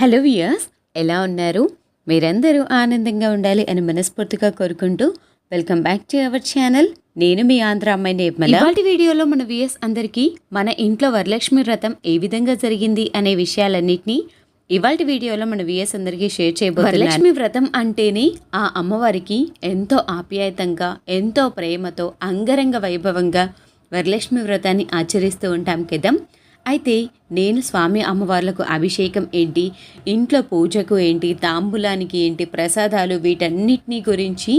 Hello viewers, ఎలా ఉన్నారు? మీరందరూ ఆనందంగా ఉండాలి అని మనస్ఫూర్తిగా కోరుకుంటూ welcome back to our channel. నేను మీ ఆంధ్ర అమ్మాయి నిర్మల. ఇవాల్టి వీడియోలో మన వియర్స్ అందరికీ మన ఇంట్లో వరలక్ష్మి వ్రతం ఏ విధంగా జరిగింది అనే విషయాలన్నింటినీ ఇవాల్టి వీడియోలో మన వియర్స్ అందరికీ షేర్ చేయబోతున్నాను. వరలక్ష్మి వ్రతం అంటేనే ఆ అమ్మవారికి ఎంతో ఆప్యాయతంగా, ఎంతో ప్రేమతో, అంగరంగ వైభవంగా వరలక్ష్మి వ్రతాన్ని ఆచరిస్తూ ఉంటాం కదా. అయితే నేను స్వామి అమ్మవార్లకు అభిషేకం ఏంటి, ఇంట్లో పూజకు ఏంటి, తాంబూలానికి ఏంటి, ప్రసాదాలు, వీటన్నిటినీ గురించి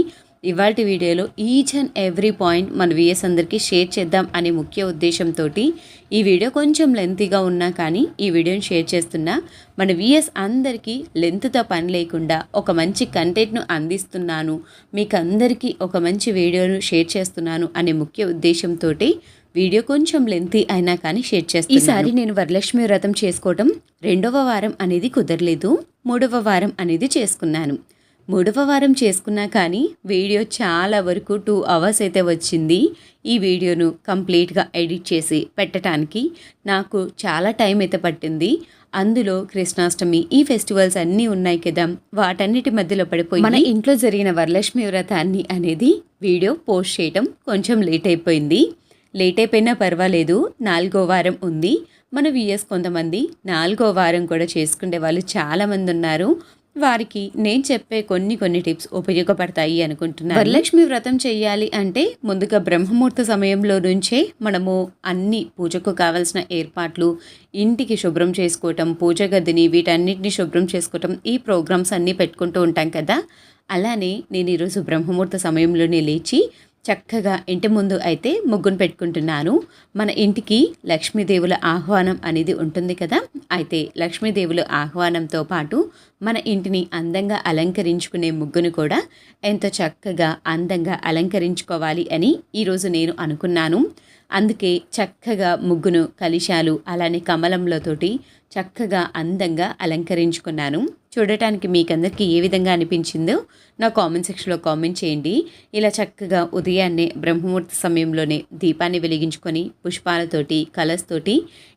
ఇవాల్టి వీడియోలో ఈచ్ అండ్ ఎవ్రీ పాయింట్ మన విఎస్ అందరికీ షేర్ చేద్దాం అనే ముఖ్య ఉద్దేశంతో ఈ వీడియో కొంచెం లెంతీగా ఉన్నా కానీ ఈ వీడియోని షేర్ చేస్తున్నా. మన విఎస్ అందరికీ లెంత్తో పని లేకుండా ఒక మంచి కంటెంట్ను అందిస్తున్నాను, మీకు అందరికీ ఒక మంచి వీడియోను షేర్ చేస్తున్నాను అనే ముఖ్య ఉద్దేశంతో వీడియో కొంచెం లెంతీ అయినా కానీ షేర్ చేస్తాను. ఈసారి నేను వరలక్ష్మి వ్రతం చేసుకోవటం 2వ వారం అనేది కుదరలేదు, 3వ వారం అనేది చేసుకున్నాను. 3వ వారం చేసుకున్నా కానీ వీడియో చాలా వరకు 2 అవర్స్ అయితే వచ్చింది. ఈ వీడియోను కంప్లీట్గా ఎడిట్ చేసి పెట్టడానికి నాకు చాలా టైం అయితే పట్టింది. అందులో కృష్ణాష్టమి, ఈ ఫెస్టివల్స్ అన్నీ ఉన్నాయి కదా, వాటన్నిటి మధ్యలో పడిపోయి మన ఇంట్లో జరిగిన వరలక్ష్మి వ్రతాన్ని అనేది వీడియో పోస్ట్ చేయటం కొంచెం లేట్ అయిపోయింది. లేట్ అయిపోయినా పర్వాలేదు, 4వ వారం ఉంది. మన విఎస్ కొంతమంది 4వ వారం కూడా చేసుకునే వాళ్ళు చాలామంది ఉన్నారు. వారికి నేను చెప్పే కొన్ని టిప్స్ ఉపయోగపడతాయి అనుకుంటున్నాను. వరలక్ష్మి వ్రతం చెయ్యాలి అంటే ముందుగా బ్రహ్మముహూర్త సమయంలో నుంచే మనము అన్ని పూజకు కావాల్సిన ఏర్పాట్లు, ఇంటికి శుభ్రం చేసుకోవటం, పూజ గదిని వీటన్నిటిని శుభ్రం చేసుకోవటం, ఈ ప్రోగ్రామ్స్ అన్నీ పెట్టుకుంటూ ఉంటాం కదా. అలానే నేను ఈరోజు బ్రహ్మముహూర్త సమయంలోనే లేచి చక్కగా ఇంటి ముందు అయితే ముగ్గును పెట్టుకుంటున్నాను. మన ఇంటికి లక్ష్మీదేవుల ఆహ్వానం అనేది ఉంటుంది కదా. అయితే లక్ష్మీదేవుల ఆహ్వానంతో పాటు మన ఇంటిని అందంగా అలంకరించుకునే ముగ్గును కూడా ఎంతో చక్కగా అందంగా అలంకరించుకోవాలి అని ఈరోజు నేను అనుకున్నాను. అందుకే చక్కగా ముగ్గును కలిశాలు అలానే కమలంలతోటి చక్కగా అందంగా అలంకరించుకున్నాను. చూడటానికి మీకందరికీ ఏ విధంగా అనిపించిందో నా కామెంట్ సెక్షన్లో కామెంట్ చేయండి. ఇలా చక్కగా ఉదయాన్నే బ్రహ్మముహూర్త సమయంలోనే దీపాన్ని వెలిగించుకొని పుష్పాలతోటి, కలర్స్ తోటి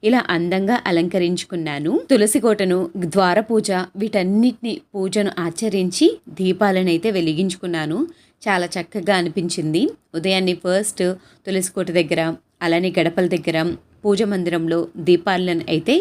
ఇలా అందంగా అలంకరించుకున్నాను. తులసి కోటను, ద్వార పూజ వీటన్నిటిని పూజను ఆచరించి దీపాలనైతే వెలిగించుకున్నాను. చాలా చక్కగా అనిపించింది. ఉదయాన్నే ఫస్ట్ తులసి కోట దగ్గర అలానే గడపల దగ్గర పూజ మందిరంలో దీపాలను అయితే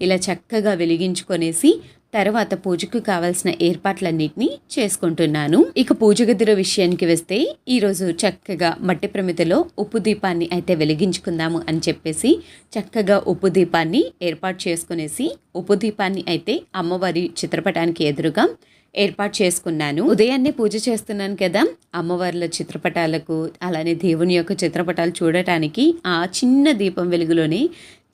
ఇలా చక్కగా వెలిగించుకొనేసి తర్వాత పూజకు కావాల్సిన ఏర్పాట్లన్నింటినీ చేసుకుంటున్నాను. ఇక పూజ గదిలో విషయానికి వస్తే ఈరోజు చక్కగా మట్టి ప్రమిదలో ఉప్పు దీపాన్ని అయితే వెలిగించుకుందాము అని చెప్పేసి చక్కగా ఉప్పు దీపాన్ని ఏర్పాటు చేసుకునేసి ఉప్పు దీపాన్ని అయితే అమ్మవారి చిత్రపటానికి ఎదురుగా ఏర్పాటు చేసుకున్నాను. ఉదయాన్నే పూజ చేస్తున్నాను కదా, అమ్మవార్ల చిత్రపటాలకు అలానే దేవుని యొక్క చిత్రపటాలు చూడటానికి ఆ చిన్న దీపం వెలుగులోనే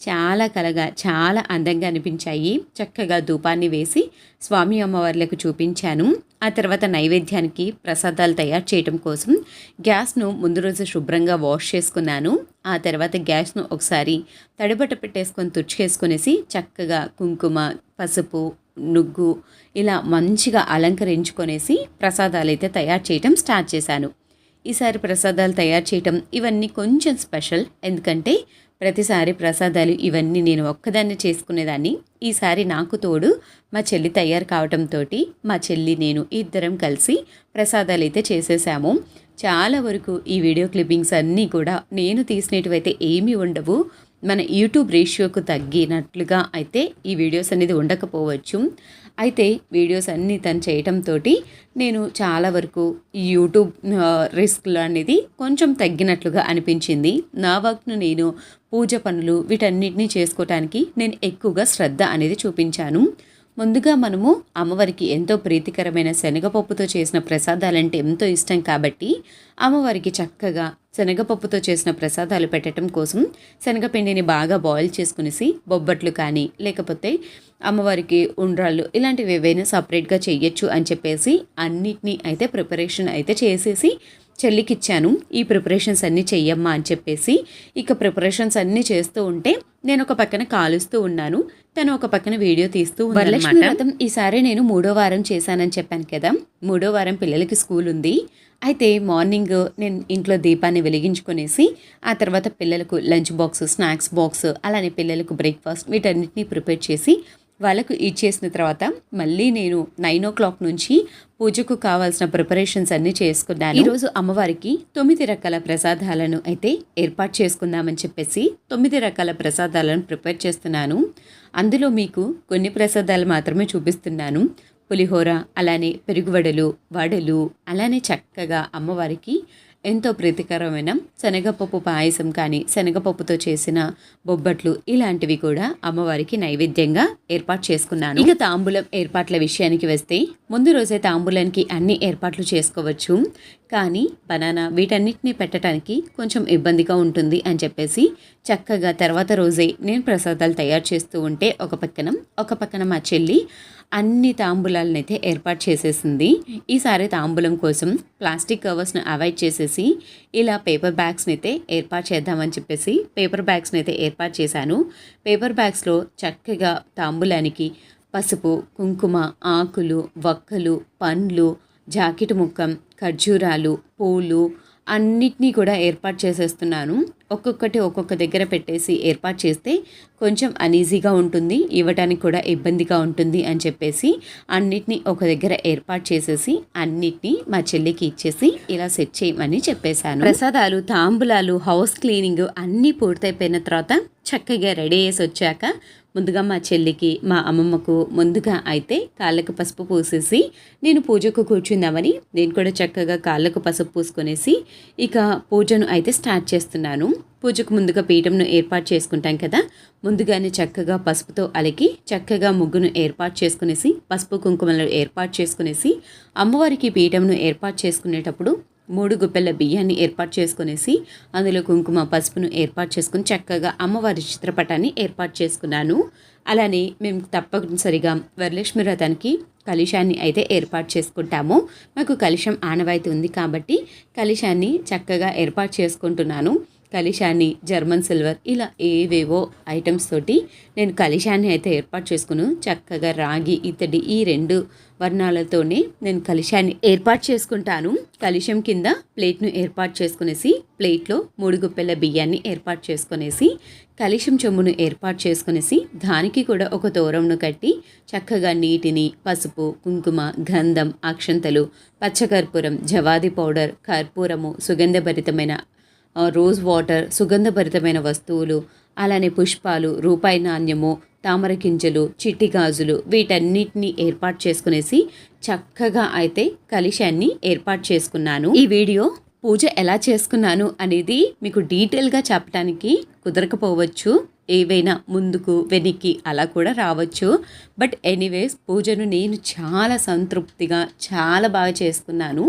చాలా కలగా చాలా అందంగా అనిపించాయి. చక్కగా ధూపాన్ని వేసి స్వామి అమ్మవార్లకు చూపించాను. ఆ తర్వాత నైవేద్యానికి ప్రసాదాలు తయారు చేయడం కోసం గ్యాస్ను ముందు రోజు శుభ్రంగా వాష్ చేసుకున్నాను. ఆ తర్వాత గ్యాస్ను ఒకసారి తడిబట్ట పెట్టేసుకొని తుడిచేసుకునేసి చక్కగా కుంకుమ, పసుపు, నుగ్గు ఇలా మంచిగా అలంకరించుకొనేసి ప్రసాదాలు అయితే తయారు చేయటం స్టార్ట్ చేశాను. ఈసారి ప్రసాదాలు తయారు చేయటం ఇవన్నీ కొంచెం స్పెషల్, ఎందుకంటే ప్రతిసారి ప్రసాదాలు ఇవన్నీ నేను ఒక్కదాన్ని చేసుకునేదాన్ని. ఈసారి నాకు తోడు మా చెల్లి తయారు కావటంతో మా చెల్లి నేను ఇద్దరం కలిసి ప్రసాదాలు అయితే చేసేసాము. చాలా వరకు ఈ వీడియో క్లిప్పింగ్స్ అన్నీ కూడా నేను తీసినటువైతే ఏమీ ఉండవు. మన యూట్యూబ్ రేషియోకు తగ్గినట్లుగా అయితే ఈ వీడియోస్ అనేది ఉండకపోవచ్చు. అయితే వీడియోస్ అన్నీ తను చేయటంతో నేను చాలా వరకు ఈ యూట్యూబ్ రిస్క్లు అనేది కొంచెం తగ్గినట్లుగా అనిపించింది. నా వర్క్ను నేను పూజ పనులు వీటన్నిటినీ చేసుకోవటానికి నేను ఎక్కువగా శ్రద్ధ అనేది చూపించాను. ముందుగా మనము అమ్మవారికి ఎంతో ప్రీతికరమైన శనగపప్పుతో చేసిన ప్రసాదాలంటే ఎంతో ఇష్టం కాబట్టి అమ్మవారికి చక్కగా శనగపప్పుతో చేసిన ప్రసాదాలు పెట్టడం కోసం శనగపిండిని బాగా బాయిల్ చేసుకునేసి బొబ్బట్లు కానీ లేకపోతే అమ్మవారికి ఉండ్రాళ్ళు ఇలాంటివి ఏవైనా సపరేట్గా చెయ్యొచ్చు అని చెప్పేసి అన్నిటినీ అయితే ప్రిపరేషన్ అయితే చేసేసి చెల్లికిచ్చాను. ఈ ప్రిపరేషన్స్ అన్నీ చెయ్యమ్మా అని చెప్పేసి ఇక ప్రిపరేషన్స్ అన్నీ చేస్తూ ఉంటే నేను ఒక పక్కన కాలుస్తూ ఉన్నాను, తను ఒక పక్కన వీడియో తీస్తూ వరలక్ష్మి వ్రతం ఈసారి నేను 3వ వారం చేశానని చెప్పాను కదా. 3వ వారం పిల్లలకి స్కూల్ ఉంది. అయితే మార్నింగ్ నేను ఇంట్లో దీపాన్ని వెలిగించుకొనేసి ఆ తర్వాత పిల్లలకు లంచ్ బాక్స్, స్నాక్స్ బాక్స్, అలానే పిల్లలకు బ్రేక్ఫాస్ట్ వీటన్నిటిని ప్రిపేర్ చేసి వాళ్ళకు ఇచ్చేసిన తర్వాత మళ్ళీ నేను 9 నుంచి పూజకు కావాల్సిన ప్రిపరేషన్స్ అన్నీ చేసుకున్నాను. ఈరోజు అమ్మవారికి 9 రకాల ప్రసాదాలను అయితే ఏర్పాటు చేసుకుందామని చెప్పేసి 9 రకాల ప్రసాదాలను ప్రిపేర్ చేస్తున్నాను. అందులో మీకు కొన్ని ప్రసాదాలు మాత్రమే చూపిస్తున్నాను. పులిహోర, అలానే పెరుగువడలు, వడలు, అలానే చక్కగా అమ్మవారికి ఎంతో ప్రీతికరమైన శనగపప్పు పాయసం కానీ శనగపప్పుతో చేసిన బొబ్బట్లు ఇలాంటివి కూడా అమ్మవారికి నైవేద్యంగా ఏర్పాటు చేసుకున్నాను. ఇక తాంబూలం ఏర్పాట్ల విషయానికి వస్తే ముందు రోజే తాంబూలానికి అన్ని ఏర్పాట్లు చేసుకోవచ్చు, కానీ బనానా వీటన్నిటిని పెట్టడానికి కొంచెం ఇబ్బందిగా ఉంటుంది అని చెప్పేసి చక్కగా తర్వాత రోజే నేను ప్రసాదాలు తయారు చేస్తూ ఉంటే ఒక పక్కన మా చెల్లి అన్ని తాంబూలాలను అయితే ఏర్పాటు చేసేసింది. ఈసారి తాంబూలం కోసం ప్లాస్టిక్ కవర్స్ను అవాయిడ్ చేసేసి ఇలా పేపర్ బ్యాగ్స్ని అయితే ఏర్పాటు చేద్దామని చెప్పేసి పేపర్ బ్యాగ్స్ని అయితే ఏర్పాటు చేశాను. పేపర్ బ్యాగ్స్లో చక్కగా తాంబూలానికి పసుపు, కుంకుమ, ఆకులు, వక్కలు, పండ్లు, జాకెట్ ముక్కం, ఖర్జూరాలు, పూలు అన్నిటినీ కూడా ఏర్పాటు చేసేస్తున్నాను. ఒక్కొక్క దగ్గర పెట్టేసి ఏర్పాటు చేస్తే కొంచెం అనీజీగా ఉంటుంది, ఇవ్వటానికి కూడా ఇబ్బందిగా ఉంటుంది అని చెప్పేసి అన్నిటినీ ఒక దగ్గర ఏర్పాటు చేసేసి అన్నిటినీ మా చెల్లికి ఇచ్చేసి ఇలా సెట్ చేయమని చెప్పేశాను. ప్రసాదాలు, తాంబూలాలు, హౌస్ క్లీనింగ్ అన్నీ పూర్తయిపోయిన తర్వాత చక్కగా రెడీ చేసి వచ్చాక ముందుగా మా చెల్లికి, మా అమ్మమ్మకు ముందుగా అయితే కాళ్ళకు పసుపు పూసేసి నేను పూజకు కూర్చుందామని నేను కూడా చక్కగా కాళ్ళకు పసుపు పూసుకొనేసి ఇక పూజను అయితే స్టార్ట్ చేస్తున్నాను. పూజకు ముందుగా పీఠంను ఏర్పాటు చేసుకుంటాం కదా, ముందుగానే చక్కగా పసుపుతో అలికి చక్కగా ముగ్గును ఏర్పాటు చేసుకునేసి పసుపు కుంకుమలను ఏర్పాటు చేసుకునేసి అమ్మవారికి పీఠంను ఏర్పాటు చేసుకునేటప్పుడు 3 గుప్పెల బియ్యాన్ని ఏర్పాటు చేసుకునేసి అందులో కుంకుమ, పసుపును ఏర్పాటు చేసుకుని చక్కగా అమ్మవారి చిత్రపటాన్ని ఏర్పాటు చేసుకున్నాను. అలానే మేము తప్పనిసరిగా వరలక్ష్మి వ్రతానికి కలశాన్ని అయితే ఏర్పాటు చేసుకుంటాము. మాకు కలశం ఆనవాయితీ ఉంది కాబట్టి కలశాన్ని చక్కగా ఏర్పాటు చేసుకుంటున్నాను. కలశాన్ని, జర్మన్ సిల్వర్ ఇలా ఏవేవో ఐటమ్స్ తోటి నేను కలశాన్ని అయితే ఏర్పాటు చేసుకుని చక్కగా రాగి, ఇత్తడి ఈ 2 వర్ణాలతోనే నేను కలశాన్ని ఏర్పాటు చేసుకుంటాను. కలశం కింద ప్లేట్ను ఏర్పాటు చేసుకునేసి ప్లేట్లో 3 గుప్పెల బియ్యాన్ని ఏర్పాటు చేసుకునేసి కలశం చెంబును ఏర్పాటు చేసుకునేసి దానికి కూడా ఒక తోరంను కట్టి చక్కగా నీటిని, పసుపు, కుంకుమ, గంధం, అక్షంతలు, పచ్చకర్పూరం, జవాది పౌడర్, కర్పూరము, సుగంధభరితమైన రోజ్ వాటర్, సుగంధభరితమైన వస్తువులు, అలానే పుష్పాలు, రూపాయి నాణ్యము, తామర గింజలు, చిట్టి గాజులు వీటన్నిటిని ఏర్పాటు చేసుకునేసి చక్కగా అయితే కలశాన్ని ఏర్పాటు చేసుకున్నాను. ఈ వీడియో పూజ ఎలా చేసుకున్నాను అనేది మీకు డీటెయిల్గా చెప్పడానికి కుదరకపోవచ్చు, ఏవైనా ముందుకు వెనక్కి అలా కూడా రావచ్చు. బట్ ఎనీవేస్ పూజను నేను చాలా సంతృప్తిగా చాలా బాగా చేసుకున్నాను.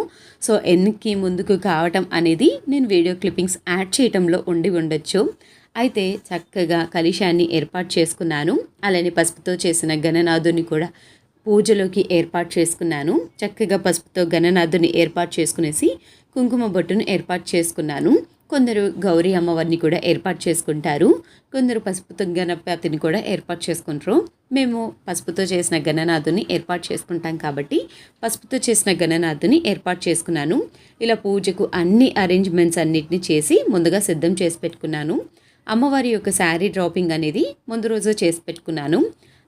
సో ఎన్నికి ముందుకు కావటం అనేది నేను వీడియో క్లిప్పింగ్స్ యాడ్ చేయటంలో ఉండొచ్చు. అయితే చక్కగా కలశాన్ని ఏర్పాటు చేసుకున్నాను. అలానే పసుపుతో చేసిన గణనాథుని కూడా పూజలోకి ఏర్పాటు చేసుకున్నాను. చక్కగా పసుపుతో గణనాథుని ఏర్పాటు చేసుకునేసి కుంకుమ బొట్టును ఏర్పాటు చేసుకున్నాను. కొందరు గౌరీ అమ్మవారిని కూడా ఏర్పాటు చేసుకుంటారు, కొందరు పసుపుతో గణపతిని కూడా ఏర్పాటు చేసుకుంటారు. మేము పసుపుతో చేసిన గణనాథుని ఏర్పాటు చేసుకుంటాం కాబట్టి పసుపుతో చేసిన గణనాథుని ఏర్పాటు చేసుకున్నాను. ఇలా పూజకు అన్ని అరేంజ్మెంట్స్ అన్నిటిని చేసి ముందుగా సిద్ధం చేసి పెట్టుకున్నాను. అమ్మవారి యొక్క శారీ డ్రాపింగ్ అనేది ముందు రోజు చేసి పెట్టుకున్నాను.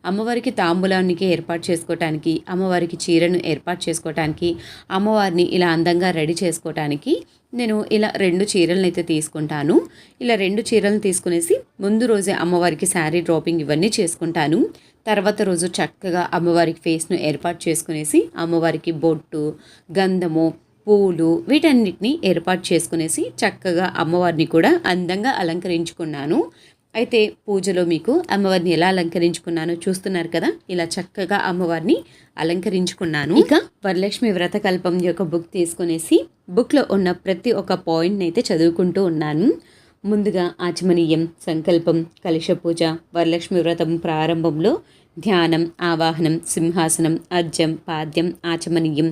అమ్మవారికి తాంబూలానికి ఏర్పాటు చేసుకోవటానికి, అమ్మవారికి చీరను ఏర్పాటు చేసుకోవటానికి, అమ్మవారిని ఇలా అందంగా రెడీ చేసుకోవటానికి నేను ఇలా 2 చీరలను అయితే తీసుకుంటాను. ఇలా 2 చీరలను తీసుకునేసి ముందు రోజే అమ్మవారికి శారీ డ్రాపింగ్ ఇవన్నీ చేసుకుంటాను. తర్వాత రోజు చక్కగా అమ్మవారికి ఫేస్ను ఏర్పాటు చేసుకునేసి అమ్మవారికి బొట్టు, గంధము, పూలు వీటన్నిటిని ఏర్పాటు చేసుకునేసి చక్కగా అమ్మవారిని కూడా అందంగా అలంకరించుకున్నాను. అయితే పూజలో మీకు అమ్మవారిని ఎలా అలంకరించుకున్నానో చూస్తున్నారు కదా, ఇలా చక్కగా అమ్మవారిని అలంకరించుకున్నాను. ఇక వరలక్ష్మి వ్రతకల్పం యొక్క బుక్ తీసుకునేసి బుక్లో ఉన్న ప్రతి ఒక్క పాయింట్ని అయితే చదువుకుంటూ ఉన్నాను. ముందుగా ఆచమనీయం, సంకల్పం, కలశ పూజ, వరలక్ష్మి వ్రతం ప్రారంభంలో ధ్యానం, ఆవాహనం, సింహాసనం, అర్జం, పాద్యం, ఆచమనీయం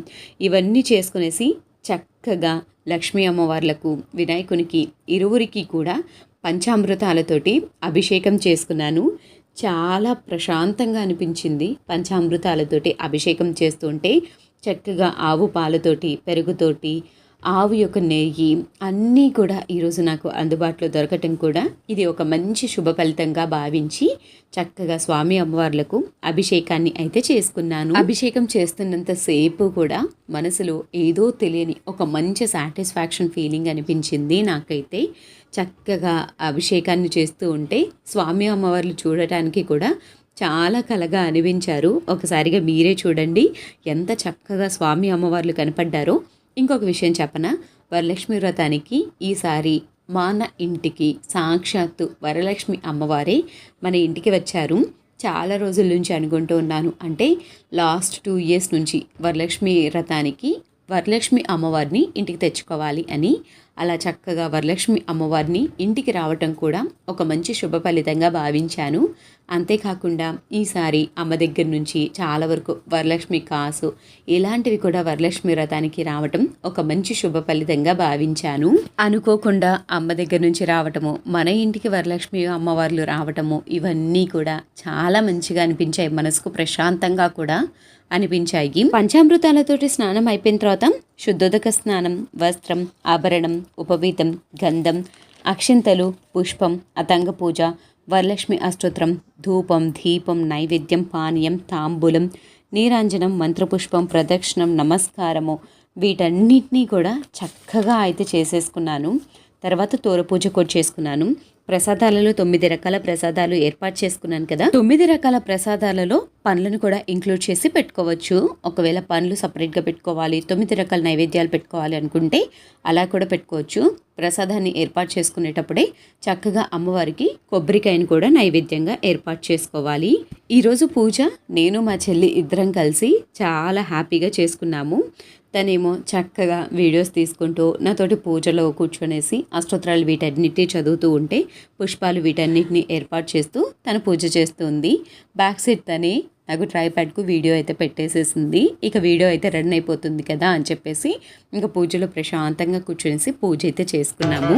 ఇవన్నీ చేసుకునేసి చక్కగా లక్ష్మీ అమ్మవార్లకు, వినాయకునికి ఇరువురికి కూడా పంచామృతాలతోటి అభిషేకం చేసుకున్నాను. చాలా ప్రశాంతంగా అనిపించింది పంచామృతాలతోటి అభిషేకం చేస్తుంటే. చక్కగా ఆవు పాలతోటి, పెరుగుతోటి, ఆవు యొక్క నెయ్యి అన్నీ కూడా ఈరోజు నాకు అందుబాటులో దొరకటం కూడా ఇది ఒక మంచి శుభ ఫలితంగా భావించి చక్కగా స్వామి అమ్మవార్లకు అభిషేకాన్ని అయితే చేసుకున్నాను. అభిషేకం చేస్తున్నంతసేపు కూడా మనసులో ఏదో తెలియని ఒక మంచి సాటిస్ఫాక్షన్ ఫీలింగ్ అనిపించింది నాకైతే. చక్కగా అభిషేకాన్ని చేస్తూ ఉంటే స్వామి అమ్మవార్లు చూడటానికి కూడా చాలా కలగా అనిపించారు. ఒకసారిగా మీరే చూడండి ఎంత చక్కగా స్వామి అమ్మవార్లు కనపడ్డారో. ఇంకొక విషయం చెప్పనా, వరలక్ష్మి వ్రతానికి ఈసారి మన ఇంటికి సాక్షాత్తు వరలక్ష్మి అమ్మవారే మన ఇంటికి వచ్చారు. చాలా రోజుల నుంచి అనుకుంటూ ఉన్నాను, అంటే లాస్ట్ 2 years నుంచి వరలక్ష్మి వ్రతానికి వరలక్ష్మి అమ్మవారిని ఇంటికి తెచ్చుకోవాలి అని. అలా చక్కగా వరలక్ష్మి అమ్మవారిని ఇంటికి రావటం కూడా ఒక మంచి శుభ ఫలితంగా భావించాను. అంతేకాకుండా ఈసారి అమ్మ దగ్గర నుంచి చాలా వరకు వరలక్ష్మి కాసు ఇలాంటివి కూడా వరలక్ష్మి వ్రతానికి రావటం ఒక మంచి శుభ ఫలితంగా భావించాను. అనుకోకుండా అమ్మ దగ్గర నుంచి రావటము, మన ఇంటికి వరలక్ష్మి అమ్మవార్లు రావటము, ఇవన్నీ కూడా చాలా మంచిగా అనిపించాయి. మనసుకు ప్రశాంతంగా కూడా అనిపించాయి. పంచామృతాలతోటి స్నానం అయిపోయిన తర్వాత శుద్ధోదక స్నానం, వస్త్రం, ఆభరణం, ఉపవీతం, గంధం, అక్షింతలు, పుష్పం, అతంగ పూజ, వరలక్ష్మి అష్టోత్తరం, ధూపం, దీపం, నైవేద్యం, పానీయం, తాంబూలం, నీరాంజనం, మంత్రపుష్పం, ప్రదక్షిణం, నమస్కారము, వీటన్నిటినీ కూడా చక్కగా అయితే చేసేసుకున్నాను. తర్వాత తోర పూజ కూడా చేసుకున్నాను. ప్రసాదాలలో 9 రకాల ప్రసాదాలు ఏర్పాటు చేసుకున్నాను కదా. 9 రకాల ప్రసాదాలలో పండ్లను కూడా ఇంక్లూడ్ చేసి పెట్టుకోవచ్చు. ఒకవేళ పండ్లు సపరేట్గా పెట్టుకోవాలి, 9 రకాల నైవేద్యాలు పెట్టుకోవాలి అనుకుంటే అలా కూడా పెట్టుకోవచ్చు. ప్రసాదాన్ని ఏర్పాటు చేసుకునేటప్పుడే చక్కగా అమ్మవారికి కొబ్బరికాయను కూడా నైవేద్యంగా ఏర్పాటు చేసుకోవాలి. ఈరోజు పూజ నేను మా చెల్లి ఇద్దరం కలిసి చాలా హ్యాపీగా చేసుకున్నాము. తనేమో చక్కగా వీడియోస్ తీసుకుంటూ నాతోటి పూజలో కూర్చొనేసి అష్టోత్తరాలు వీటన్నిటినీ చదువుతూ ఉంటే పుష్పాలు వీటన్నిటిని ఏర్పాటు చేస్తూ తను పూజ చేస్తుంది. బ్యాక్ సైడ్ తనే నాకు ట్రైప్యాడ్కు వీడియో అయితే పెట్టేసేసింది. ఇక వీడియో అయితే రన్ అయిపోతుంది కదా అని చెప్పేసి ఇంకా పూజలో ప్రశాంతంగా కూర్చొనేసి పూజ అయితే చేసుకున్నాము.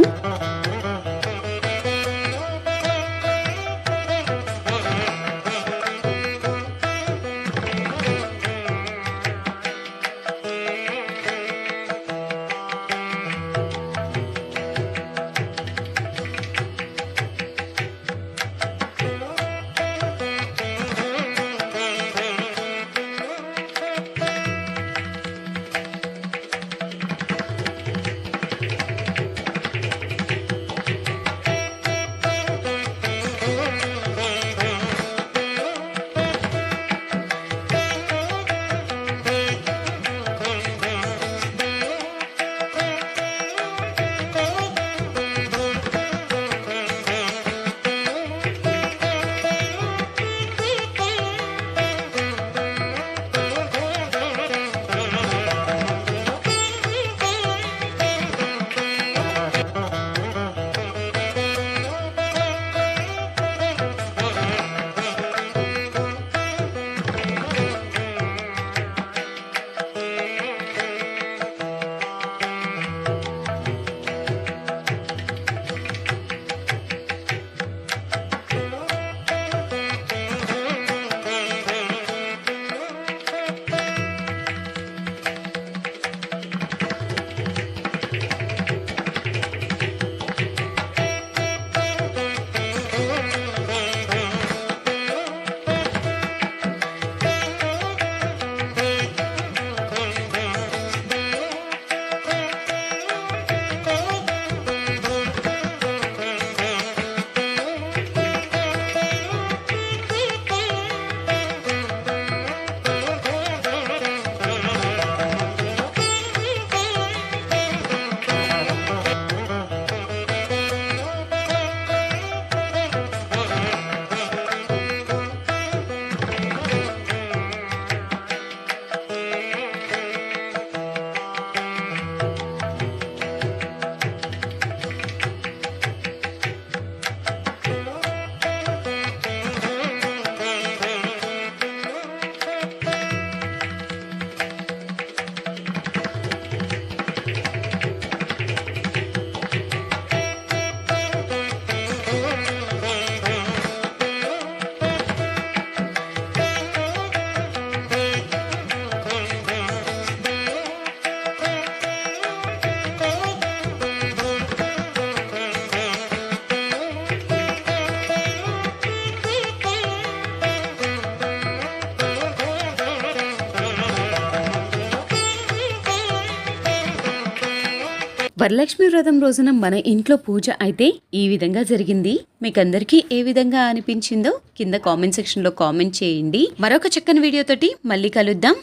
వరలక్ష్మి వ్రతం రోజున మన ఇంట్లో పూజ అయితే ఈ విధంగా జరిగింది. మీకందరికీ ఏ విధంగా అనిపించిందో కింద కామెంట్ సెక్షన్ లో కామెంట్ చేయండి. మరొక చక్కని వీడియోతోటి మళ్ళీ కలుద్దాం.